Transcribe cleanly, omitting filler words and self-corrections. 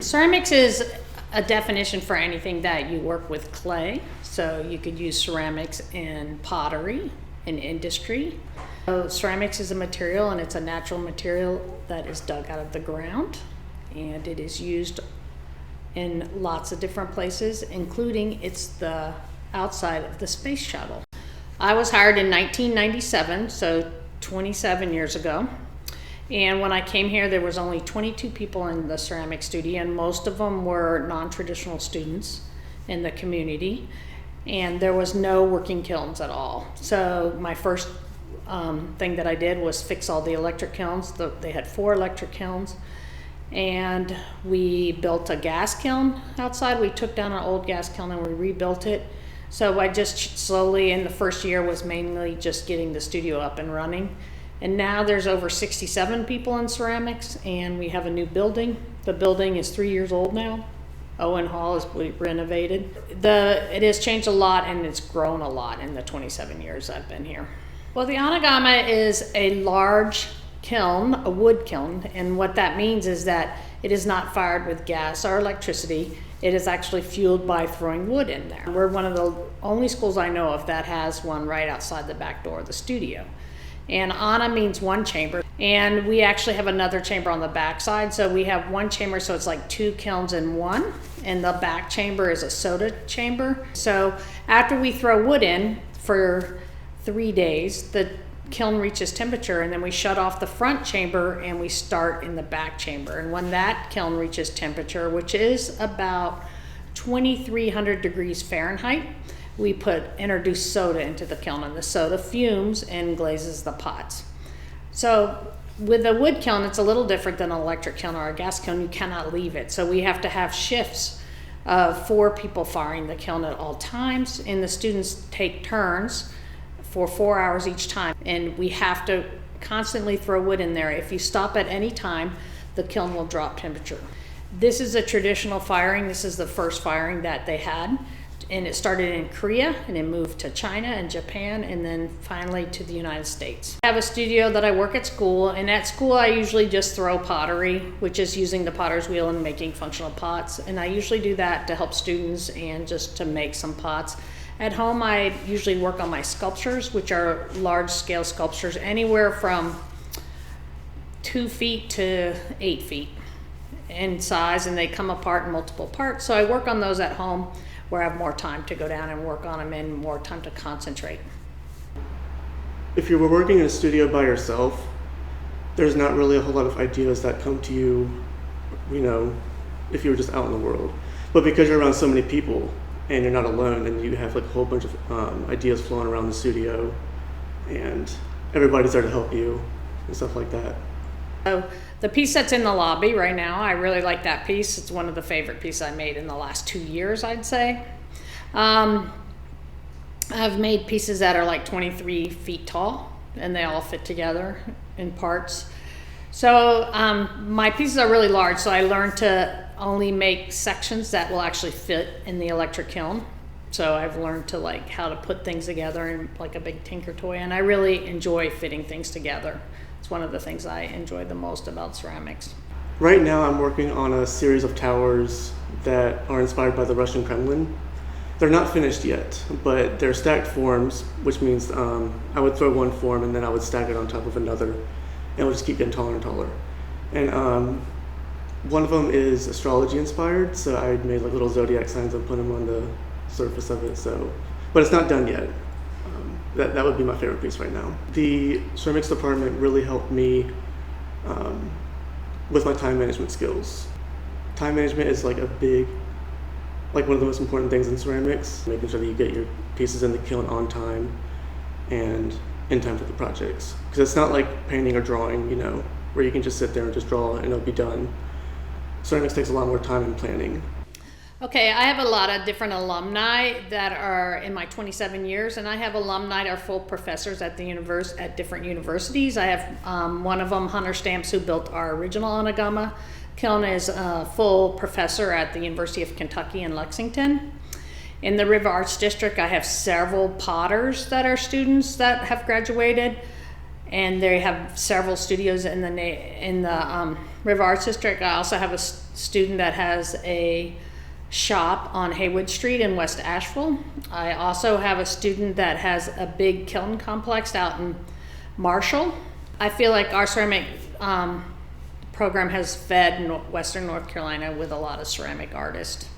Ceramics is a definition for anything that you work with clay. So you could use ceramics in pottery, in industry. So ceramics is a material, and it's a natural material that is dug out of the ground, and it is used in lots of different places, including it's the outside of the space shuttle. I was hired in 1997, so 27 years ago. And when I came here, there was only 22 people in the ceramic studio, and most of them were non-traditional students in the community. And there was no working kilns at all. So my first thing that I did was fix all the electric kilns. They had 4 electric kilns. And we built a gas kiln outside. We took down an old gas kiln and we rebuilt it. So I just slowly, in the first year, was mainly just getting the studio up and running. And now there's over 67 people in ceramics, and we have a new building. The building is 3 years old now. Owen Hall is renovated. It has changed a lot, and it's grown a lot in the 27 years I've been here. Well, the Anagama is a large kiln, a wood kiln, and what that means is that it is not fired with gas or electricity. It is actually fueled by throwing wood in there. We're one of the only schools I know of that has one right outside the back door of the studio. And Ana means one chamber, and we actually have another chamber on the back side. So we have one chamber, so it's like 2 kilns in one, and the back chamber is a soda chamber. So after we throw wood in for 3 days, the kiln reaches temperature, and then we shut off the front chamber and we start in the back chamber. And when that kiln reaches temperature, which is about 2,300 degrees Fahrenheit, we introduce soda into the kiln, and the soda fumes and glazes the pots. So with a wood kiln, it's a little different than an electric kiln or a gas kiln. You cannot leave it. So we have to have shifts of 4 people firing the kiln at all times, and the students take turns for 4 hours each time. And we have to constantly throw wood in there. If you stop at any time, the kiln will drop temperature. This is a traditional firing. This is the first firing that they had. And it started in Korea, and it moved to China and Japan, and then finally to the United States. I have a studio that I work at school, and at school I usually just throw pottery, which is using the potter's wheel and making functional pots. And I usually do that to help students and just to make some pots. At home, I usually work on my sculptures, which are large-scale sculptures, anywhere from 2 feet to 8 feet in size, and they come apart in multiple parts. So I work on those at home, where I have more time to go down and work on them and more time to concentrate. If you were working in a studio by yourself, there's not really a whole lot of ideas that come to you, if you were just out in the world. But because you're around so many people and you're not alone, and you have like a whole bunch of ideas flowing around the studio, and everybody's there to help you and stuff like that. So the piece that's in the lobby right now, I really like that piece. It's one of the favorite pieces I made in the last 2 years, I'd say. I've made pieces that are like 23 feet tall, and they all fit together in parts. So my pieces are really large, so I learned to only make sections that will actually fit in the electric kiln. So I've learned to like how to put things together in like a big tinker toy, and I really enjoy fitting things together. It's one of the things I enjoy the most about ceramics. Right now I'm working on a series of towers that are inspired by the Russian Kremlin. They're not finished yet, but they're stacked forms, which means I would throw one form and then I would stack it on top of another, and it would just keep getting taller and taller. And one of them is astrology inspired, so I made like little zodiac signs and put them on the surface of it. But it's not done yet. That would be my favorite piece right now. The ceramics department really helped me with my time management skills. Time management is like one of the most important things in ceramics, making sure that you get your pieces in the kiln on time and in time for the projects. Because it's not like painting or drawing, where you can just sit there and just draw and it'll be done. Ceramics takes a lot more time and planning. Okay, I have a lot of different alumni that are in my 27 years, and I have alumni that are full professors at different universities. I have one of them, Hunter Stamps, who built our original Anagama kiln, is a full professor at the University of Kentucky in Lexington. In the River Arts District, I have several potters that are students that have graduated, and they have several studios in the River Arts District. I also have student that has a shop on Haywood Street in West Asheville. I also have a student that has a big kiln complex out in Marshall. I feel like our ceramic program has fed Western North Carolina with a lot of ceramic artists.